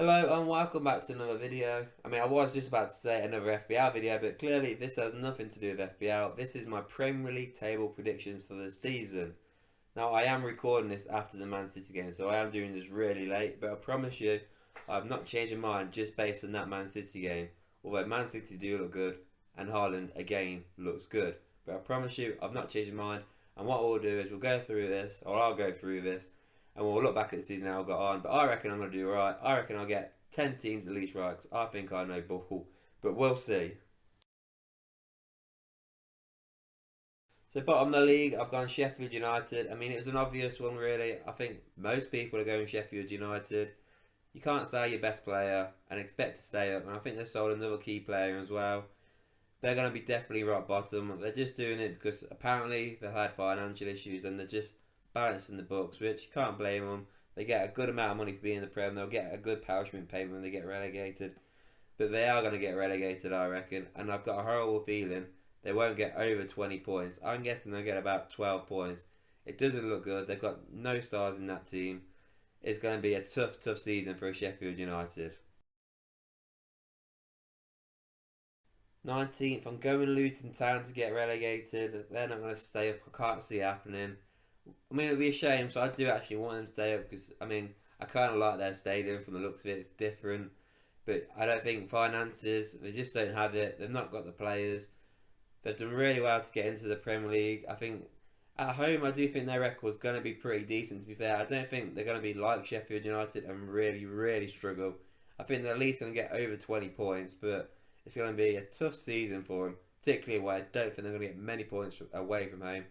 Hello and welcome back to another video. I was just about to say another FPL video, but clearly this has nothing to do with FPL. This is my Premier League table predictions for the season. Now I am recording this after the Man City game, so I am doing this really late, but I promise you I'm not changing my mind just based on that Man City game. Although Man City do look good and Haaland again looks good. But I promise you I've not changed my mind, and what we'll do is we'll go through this, or I'll go through this, and we'll look back at the season how I got on. But I reckon I'm going to do right. I reckon I'll get 10 teams at least right, because I think I know ball. But we'll see. So bottom of the league, I've gone Sheffield United. It was an obvious one really. I think most people are going Sheffield United. You can't sell your best player and expect to stay up. And I think they sold another key player as well. They're going to be definitely rock bottom. They're just doing it because apparently they've had financial issues and they're just balancing the books, which you can't blame them. They get a good amount of money for being in the Prem. They'll get a good punishment payment when they get relegated. But they are going to get relegated, I reckon. And I've got a horrible feeling they won't get over 20 points. I'm guessing they'll get about 12 points. It doesn't look good. They've got no stars in that team. It's going to be a tough season for Sheffield United. 19th, I'm going Luton Town to get relegated. They're not going to stay up. I can't see it happening. It'd be a shame, so I do actually want them to stay up because, I kind of like their stadium from the looks of it. It's different. But I don't think finances, they just don't have it. They've not got the players. They've done really well to get into the Premier League. I think at home, I do think their record's going to be pretty decent, to be fair. I don't think they're going to be like Sheffield United and really struggle. I think they're at least going to get over 20 points, but it's going to be a tough season for them, particularly away. I don't think they're going to get many points away from home.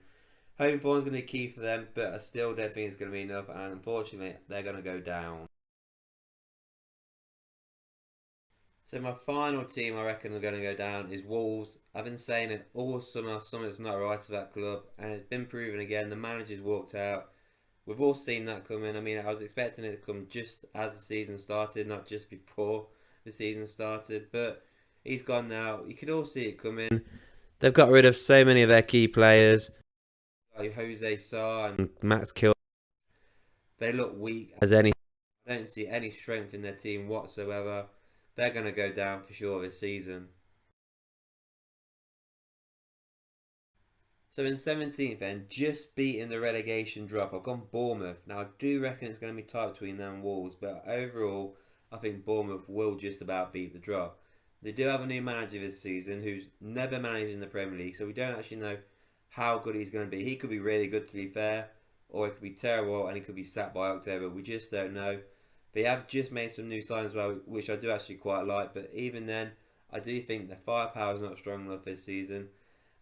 Home form is going to be key for them, but I still don't think it's going to be enough, and unfortunately, they're going to go down. So my final team I reckon are going to go down is Wolves. I've been saying it all summer. Summer's not right for that club, and it's been proven again. The manager's walked out. We've all seen that coming. I was expecting it to come just as the season started, not just before the season started. But he's gone now. You could all see it coming. They've got rid of so many of their key players, like Jose Sarr and Max Kill. They look weak as any. I don't see any strength in their team whatsoever. They're going to go down for sure this season. So in 17th then, just beating the relegation drop, I've gone Bournemouth. Now I do reckon it's going to be tight between them and Wolves, but overall I think Bournemouth will just about beat the drop. They do have a new manager this season who's never managed in the Premier League, so we don't actually know how good he's going to be. He could be really good, to be fair, or he could be terrible and he could be sacked by October. We just don't know. They have just made some new signs as well, which I do actually quite like, but even then, I do think the firepower is not strong enough this season,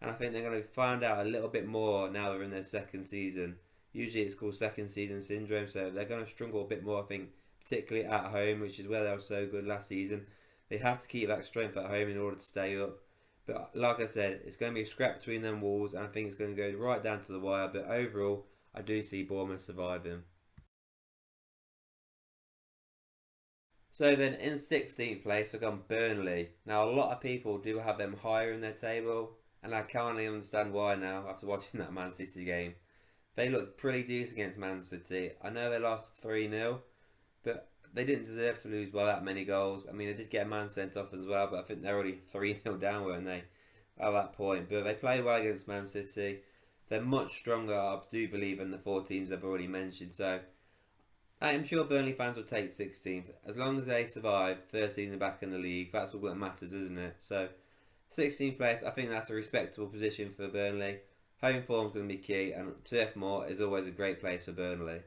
and I think they're going to find out a little bit more now they're in their second season. Usually it's called second season syndrome, so they're going to struggle a bit more, I think, particularly at home, which is where they were so good last season. They have to keep that strength at home in order to stay up. But like I said, it's going to be a scrap between them Wolves, and I think it's going to go right down to the wire, but overall, I do see Bournemouth surviving. So then in 16th place I've gone Burnley. Now a lot of people do have them higher in their table, and I can't really understand why now after watching that Man City game. They looked pretty decent against Man City. I know they lost 3-0, but they didn't deserve to lose by that many goals. They did get a man sent off as well, but I think they're already 3-0 down, weren't they, at that point. But they played well against Man City. They're much stronger, I do believe, than the four teams I've already mentioned, so I'm sure Burnley fans will take 16th. As long as they survive, third season back in the league, that's all that matters, isn't it? So, 16th place, I think that's a respectable position for Burnley. Home form is going to be key, and Turf Moor is always a great place for Burnley.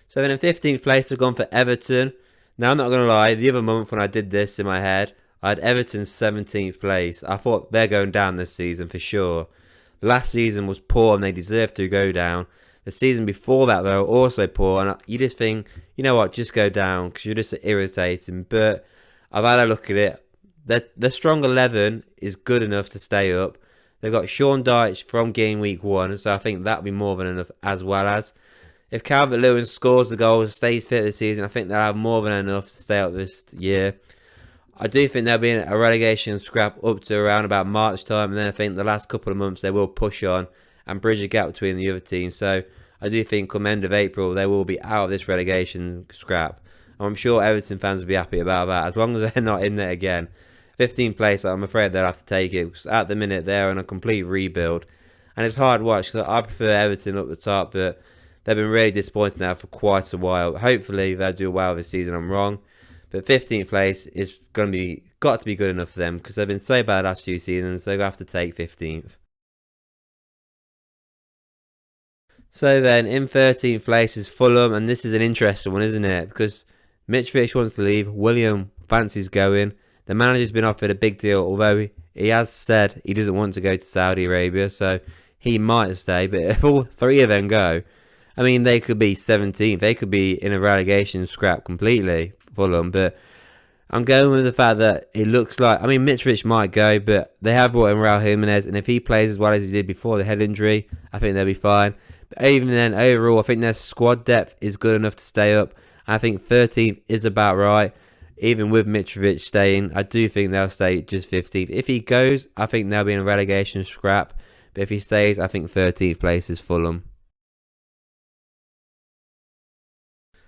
So then in 15th place, I've gone for Everton. Now, I'm not going to lie, the other month when I did this in my head, I had Everton 17th place. I thought they're going down this season for sure. Last season was poor and they deserved to go down. The season before that, though, also poor. And you just think, you know what, just go down because you're just irritating. But I've had a look at it. The strong 11 is good enough to stay up. They've got Sean Dyche from game week 1, so I think that'll be more than enough, as well as if Calvert-Lewin scores the goals, stays fit this season, I think they'll have more than enough to stay up this year. I do think there'll be a relegation scrap up to around about March time, and then I think the last couple of months they will push on and bridge a gap between the other teams. So I do think come end of April they will be out of this relegation scrap. I'm sure Everton fans will be happy about that, as long as they're not in there again. 15th place, I'm afraid they'll have to take it, because at the minute they're on a complete rebuild. And it's hard watch, so I prefer Everton up the top, but they've been really disappointed now for quite a while. Hopefully they'll do well this season, I'm wrong. But 15th place is got to be good enough for them, because they've been so bad last few seasons, so they'll have to take 15th. So then, in 13th place is Fulham, and this is an interesting one, isn't it? Because Mitrovic wants to leave, William fancies going. The manager's been offered a big deal, although he has said he doesn't want to go to Saudi Arabia, so he might stay. But if all three of them go, I mean, they could be 17th. They could be in a relegation scrap completely, Fulham. But I'm going with the fact that it looks like, I mean, Mitrovic might go, but they have brought in Raul Jimenez, and if he plays as well as he did before the head injury, I think they'll be fine. But even then, overall, I think their squad depth is good enough to stay up. I think 13th is about right. Even with Mitrovic staying, I do think they'll stay just 15th. If he goes, I think they'll be in a relegation scrap. But if he stays, I think 13th place is Fulham.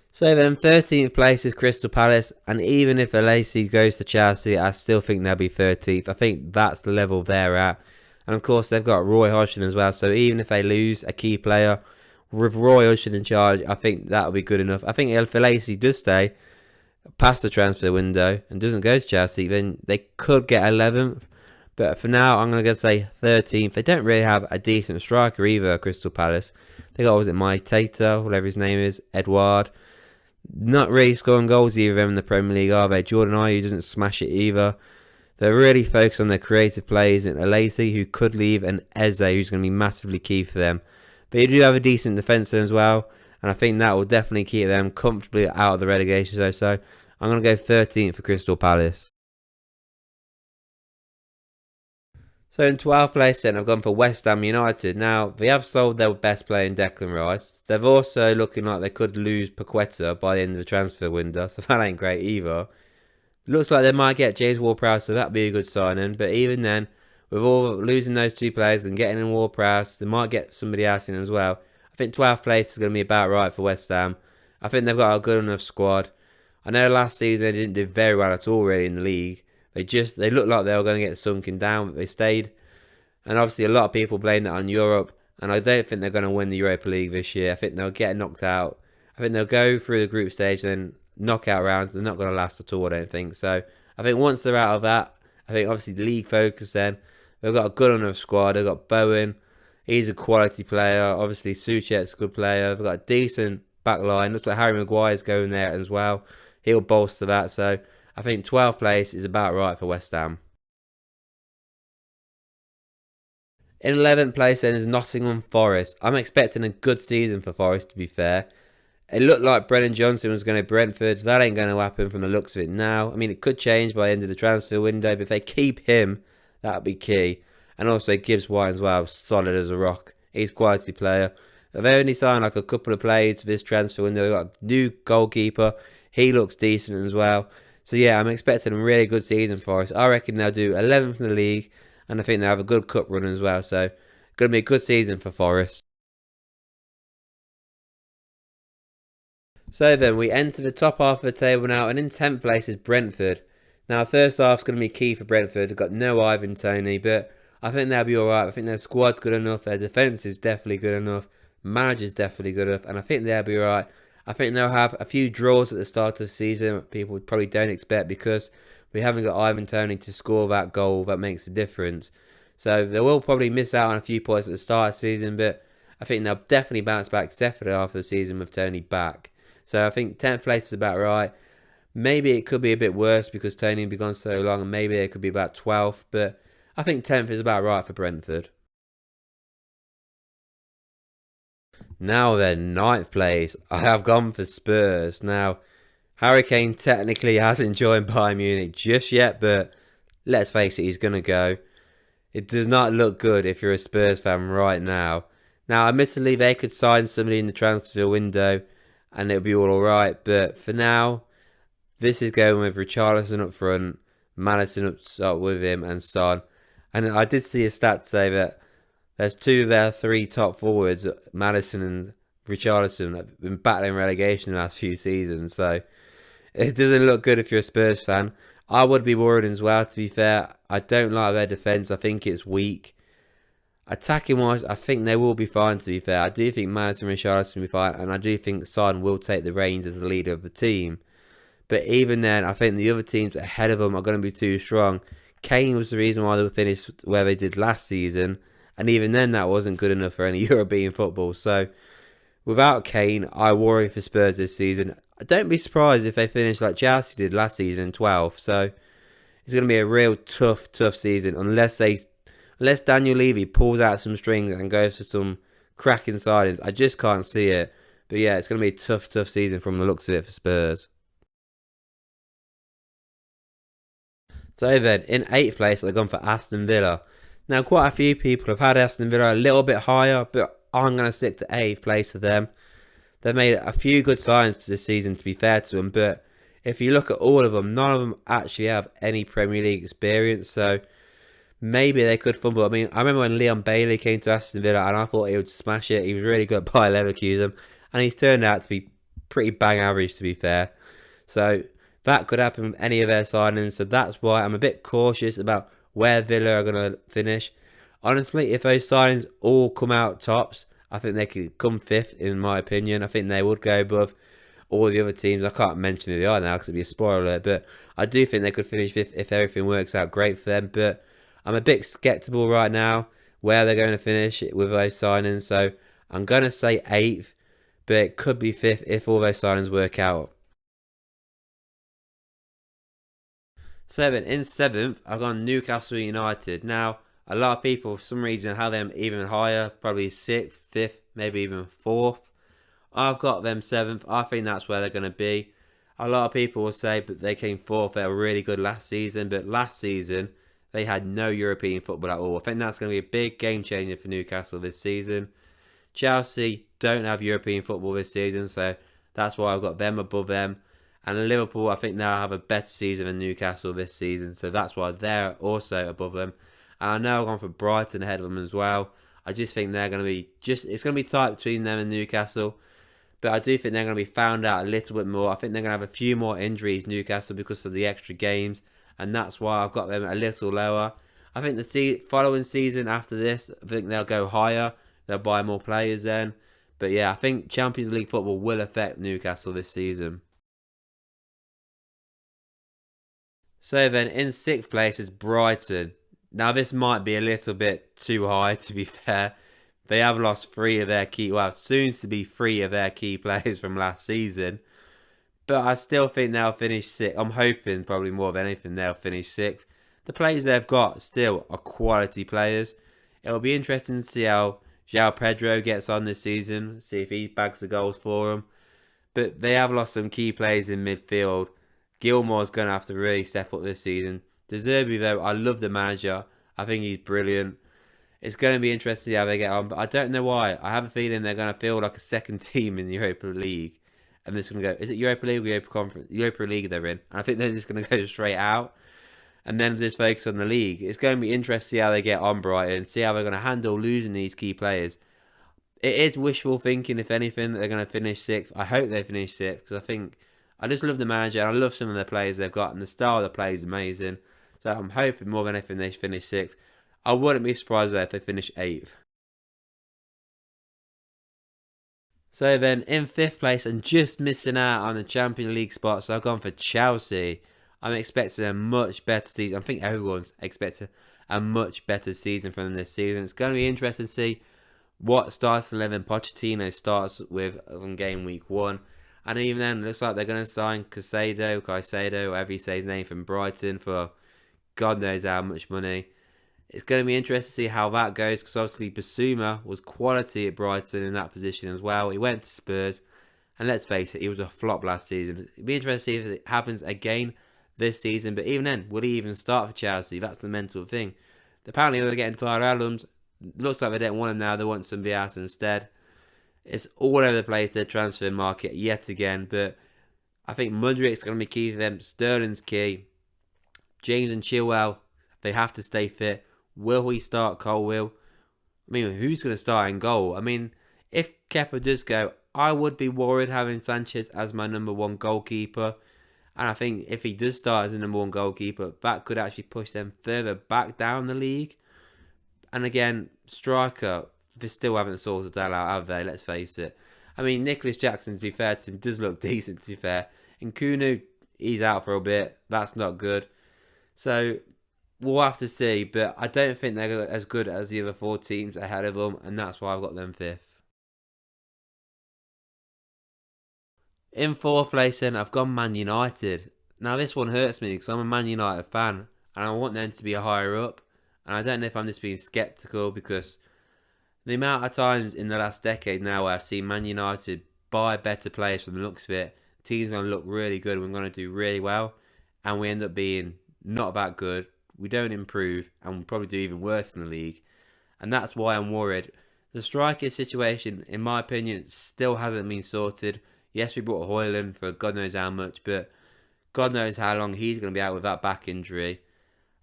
So then, 13th place is Crystal Palace. And even if Alesi goes to Chelsea, I still think they'll be 13th. I think that's the level they're at. And of course, they've got Roy Hodgson as well. So even if they lose a key player, with Roy Hodgson in charge, I think that'll be good enough. I think if Alesi does stay past the transfer window and doesn't go to Chelsea, then they could get 11th. But for now, I'm going to say 13th. They don't really have a decent striker either, Crystal Palace. They got, was it Maitata, whatever his name is, Edouard. Not really scoring goals either of them in the Premier League, are they? Jordan Ayew doesn't smash it either. They're really focused on their creative plays in Alesi, who could leave, and Eze, who's going to be massively key for them. But you do have a decent defence as well, and I think that will definitely keep them comfortably out of the relegation zone. So I'm going to go 13th for Crystal Palace. So in 12th place then, I've gone for West Ham United. Now, they have sold their best player in Declan Rice. They're also looking like they could lose Paqueta by the end of the transfer window, so that ain't great either. Looks like they might get James Ward-Prowse, so that'd be a good signing. But even then, with all losing those two players and getting in Ward-Prowse, they might get somebody else in as well. I think 12th place is going to be about right for West Ham. I think they've got a good enough squad. I know last season they didn't do very well at all really in the league. They looked like they were going to get sunken down, but they stayed. And obviously a lot of people blame that on Europe. And I don't think they're going to win the Europa League this year. I think they'll get knocked out. I think they'll go through the group stage and then knockout rounds. They're not going to last at all, I don't think. So I think once they're out of that, I think obviously the league focus then. They've got a good enough squad. They've got Bowen. He's a quality player. Obviously Souček's a good player. They've got a decent back line. Looks like Harry Maguire's going there as well. He'll bolster that. So I think 12th place is about right for West Ham. In 11th place then is Nottingham Forest. I'm expecting a good season for Forest, to be fair. It looked like Brennan Johnson was going to Brentford. That ain't going to happen from the looks of it now. I mean, it could change by the end of the transfer window, but if they keep him, that'll be key. And also Gibbs White as well, solid as a rock. He's a quality player. They've only signed like a couple of players for this transfer window. They've got a new goalkeeper. He looks decent as well. So yeah, I'm expecting a really good season for us. I reckon they'll do 11th in the league, and I think they'll have a good cup run as well. So going to be a good season for Forest. So then we enter the top half of the table now, and in 10th place is Brentford. Now, first half's going to be key for Brentford. They've got no Ivan Toney, but I think they'll be alright. I think their squad's good enough. Their defence is definitely good enough. Manager's definitely good enough, and I think they'll be alright. I think they'll have a few draws at the start of the season people probably don't expect, because we haven't got Ivan Toney to score that goal that makes a difference. So they will probably miss out on a few points at the start of the season, but I think they'll definitely bounce back definitely after the season with Toney back. So I think 10th place is about right. Maybe it could be a bit worse because Toney has been gone so long, and maybe it could be about 12th, but I think 10th is about right for Brentford. Now then, 9th place. I have gone for Spurs. Now, Harry Kane technically hasn't joined Bayern Munich just yet, but let's face it, he's going to go. It does not look good if you're a Spurs fan right now. Now, admittedly, they could sign somebody in the transfer window and it'll be all alright, but for now, this is going with Richarlison up front, Maddison up top with him, and Son. And I did see a stat say that there's two of their three top forwards, Maddison and Richarlison have been battling relegation the last few seasons, so it doesn't look good if you're a Spurs fan. I would be worried as well, to be fair. I don't like their defence. I think it's weak. Attacking wise, I think they will be fine, to be fair. I do think Madison and Richarlison will be fine, and I do think Son will take the reins as the leader of the team. But even then, I think the other teams ahead of them are going to be too strong. Kane was the reason why they finished where they did last season, and even then that wasn't good enough for any European football. So without Kane, I worry for Spurs this season. Don't be surprised if they finish like Chelsea did last season, 12th. So it's going to be a real tough season unless Daniel Levy pulls out some strings and goes for some cracking signings. I just can't see it. But yeah, it's going to be a tough season from the looks of it for Spurs. So then, in 8th place, I've gone for Aston Villa. Now, quite a few people have had Aston Villa a little bit higher, but I'm going to stick to 8th place for them. They've made a few good signs this season, to be fair to them, but if you look at all of them, none of them actually have any Premier League experience, so maybe they could fumble. I mean, I remember when Leon Bailey came to Aston Villa, and I thought he would smash it. He was really good by Leverkusen, and he's turned out to be pretty bang average, to be fair. So that could happen with any of their signings, so that's why I'm a bit cautious about where Villa are going to finish. Honestly, if those signings all come out tops, I think they could come 5th, in my opinion. I think they would go above all the other teams. I can't mention who they are now because it'd be a spoiler, but I do think they could finish 5th if everything works out great for them. But I'm a bit sceptical right now where they're going to finish with those signings, so I'm going to say 8th, but it could be 5th if all those signings work out. So then, in 7th, I've gone Newcastle United. Now, a lot of people, for some reason, have them even higher, probably 6th, 5th, maybe even 4th. I've got them 7th. I think that's where they're going to be. A lot of people will say, but they came 4th. They were really good last season, but last season, they had no European football at all. I think that's going to be a big game changer for Newcastle this season. Chelsea don't have European football this season, so that's why I've got them above them. And Liverpool, I think now have a better season than Newcastle this season, so that's why they're also above them. And I know I've gone for Brighton ahead of them as well. I just think they're going to be it's going to be tight between them and Newcastle. But I do think they're going to be found out a little bit more. I think they're going to have a few more injuries, Newcastle, because of the extra games. And that's why I've got them a little lower. I think the following season after this, I think they'll go higher. They'll buy more players then. But yeah, I think Champions League football will affect Newcastle this season. So then, in 6th place is Brighton. Now, this might be a little bit too high, to be fair. They have lost 3 of their soon to be 3 of their key players from last season. But I still think they'll finish 6th. I'm hoping, probably more than anything, they'll finish 6th. The players they've got still are quality players. It'll be interesting to see how João Pedro gets on this season, see if he bags the goals for them. But they have lost some key players in midfield. Gilmore's going to have to really step up this season. De Zerbi, though, I love the manager. I think he's brilliant. It's going to be interesting to see how they get on, but I don't know why. I have a feeling they're going to feel like a second team in the Europa League. And they're just going to go, is it Europa League or Europa Conference? Europa League they're in. And I think they're just going to go straight out and then just focus on the league. It's going to be interesting to see how they get on Brighton, see how they're going to handle losing these key players. It is wishful thinking, if anything, that they're going to finish 6th. I hope they finish 6th because I just love the manager and I love some of the players they've got and the style of the play is amazing. So I'm hoping more than anything they finish 6th. I wouldn't be surprised though if they finish 8th. So then in 5th place and just missing out on the Champions League spot, so I've gone for Chelsea. I'm expecting a much better season. I think everyone's expecting a much better season from them this season. It's going to be interesting to see what starts 11 Pochettino starts with on game week 1. And even then, it looks like they're going to sign Caicedo, whatever you say his name, from Brighton for God knows how much money. It's going to be interesting to see how that goes because obviously Bissouma was quality at Brighton in that position as well. He went to Spurs and let's face it, he was a flop last season. It'd be interesting to see if it happens again this season. But even then, will he even start for Chelsea? That's the mental thing. Apparently they're getting Tyler Adams. Looks like they don't want him now. They want somebody else instead. It's all over the place, their transfer market yet again. But I think Mudrik's going to be key for them. Sterling's key. James and Chilwell, they have to stay fit. Will he start Colwill? I mean, who's going to start in goal? I mean, If Kepa does go, I would be worried having Sanchez as my number one goalkeeper. And I think if he does start as a number one goalkeeper, that could actually push them further back down the league. And again, striker, they still haven't sorted that out, have they? Let's face it. I mean, Nicholas Jackson, to be fair to him, does look decent, to be fair. And Kunu, he's out for a bit. That's not good. So, we'll have to see. But I don't think they're as good as the other 4 teams ahead of them. And that's why I've got them 5th. In 4th place then, I've gone Man United. Now, this one hurts me because I'm a Man United fan. And I want them to be higher up. And I don't know if I'm just being sceptical because the amount of times in the last decade now where I've seen Man United buy better players from the looks of it, the team's going to look really good, we're going to do really well, and we end up being not that good, we don't improve, and we probably do even worse in the league. And that's why I'm worried. The striker situation, in my opinion, still hasn't been sorted. Yes, we brought Højlund for God knows how much, but God knows how long he's going to be out with that back injury.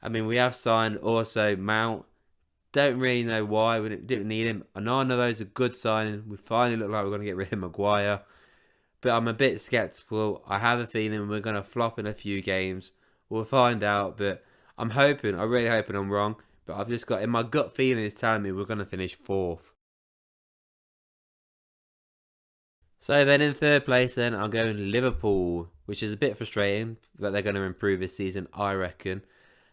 I mean, we have signed also Mount. Don't really know why. We didn't need him. Onana's a good signing. We finally look like we're going to get rid of Maguire. But I'm a bit sceptical. I have a feeling we're going to flop in a few games. We'll find out. But I'm really hoping I'm wrong. But I've just got, in my gut feeling is telling me we're going to finish 4th. So then in 3rd place then, I'm going Liverpool. Which is a bit frustrating that they're going to improve this season, I reckon.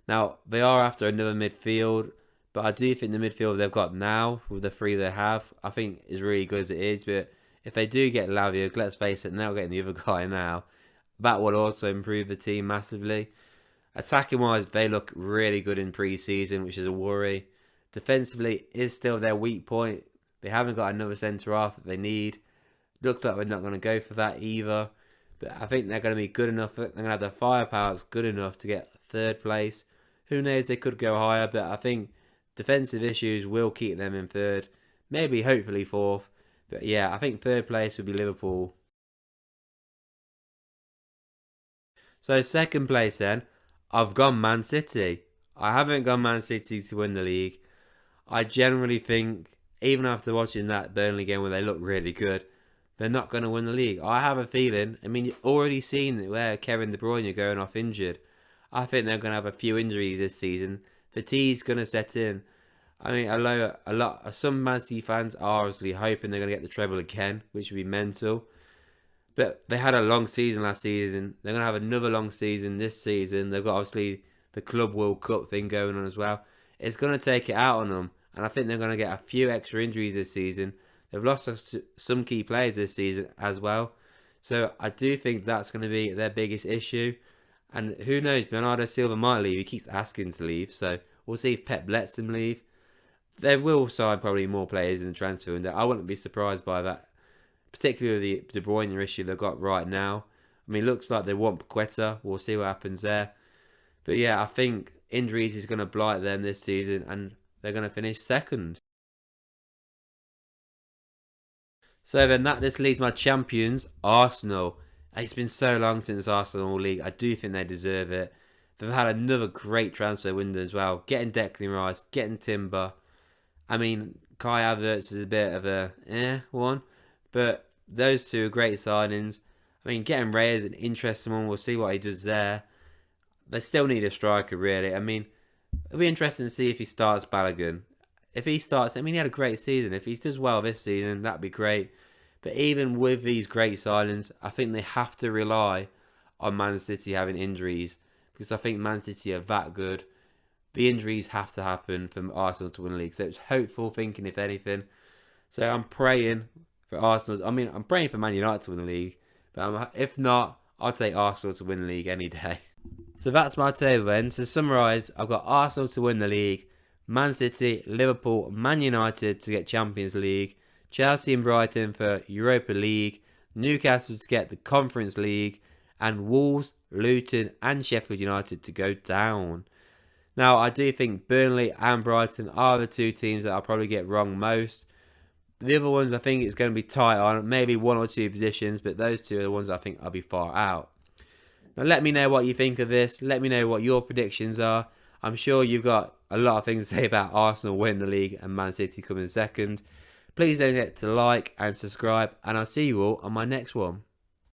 Now, they are after another midfield, but I do think the midfield they've got now, with the 3 they have, I think is really good as it is. But if they do get Lavia, let's face it, now getting the other guy now, that will also improve the team massively. Attacking-wise, they look really good in pre-season, which is a worry. Defensively is still their weak point. They haven't got another centre-half that they need. Looks like they're not going to go for that either. But I think they're going to be good enough. They're going to have the firepower that's good enough to get 3rd place. Who knows, they could go higher, but I think defensive issues will keep them in 3rd. Maybe, hopefully 4th. But yeah, I think 3rd place would be Liverpool. So 2nd place then, I've gone Man City. I haven't gone Man City to win the league. I generally think, even after watching that Burnley game where they look really good, they're not going to win the league. I have a feeling, I mean, you've already seen where Kevin De Bruyne going off injured. I think they're going to have a few injuries this season. Fatigue's going to set in. I mean, some Man City fans are obviously hoping they're going to get the treble again, which would be mental. But they had a long season last season. They're going to have another long season this season. They've got obviously the Club World Cup thing going on as well. It's going to take it out on them. And I think they're going to get a few extra injuries this season. They've lost some key players this season as well. So I do think that's going to be their biggest issue. And who knows, Bernardo Silva might leave. He keeps asking to leave. So we'll see if Pep lets him leave. They will sign probably more players in the transfer window. I wouldn't be surprised by that. Particularly the De Bruyne issue they've got right now. I mean, it looks like they want Paqueta. We'll see what happens there. But yeah, I think injuries is going to blight them this season. And they're going to finish 2nd. So then that just leaves my champions, Arsenal. It's been so long since Arsenal League. I do think they deserve it. They've had another great transfer window as well. Getting Declan Rice, getting Timber. I mean, Kai Havertz is a bit of a one. But those 2 are great signings. I mean, getting Ray is an interesting one. We'll see what he does there. They still need a striker, really. I mean, it'll be interesting to see if he starts Balogun. If he starts, I mean, he had a great season. If he does well this season, that'd be great. But even with these great signings, I think they have to rely on Man City having injuries. Because I think Man City are that good. The injuries have to happen for Arsenal to win the league. So it's hopeful thinking, if anything. So I'm praying for Arsenal. I mean, I'm praying for Man United to win the league. But if not, I'll take Arsenal to win the league any day. So that's my table then. To summarise, I've got Arsenal to win the league. Man City, Liverpool, Man United to get Champions League, Chelsea and Brighton for Europa League, Newcastle to get the Conference League, and Wolves, Luton and Sheffield United to go down. Now, I do think Burnley and Brighton are the 2 teams that I'll probably get wrong most. The other ones I think it's going to be tight on, maybe 1 or 2 positions, but those 2 are the ones I think I'll be far out. Now, let me know what you think of this. Let me know what your predictions are. I'm sure you've got a lot of things to say about Arsenal winning the league and Man City coming 2nd. Please don't forget to like and subscribe, and I'll see you all on my next one.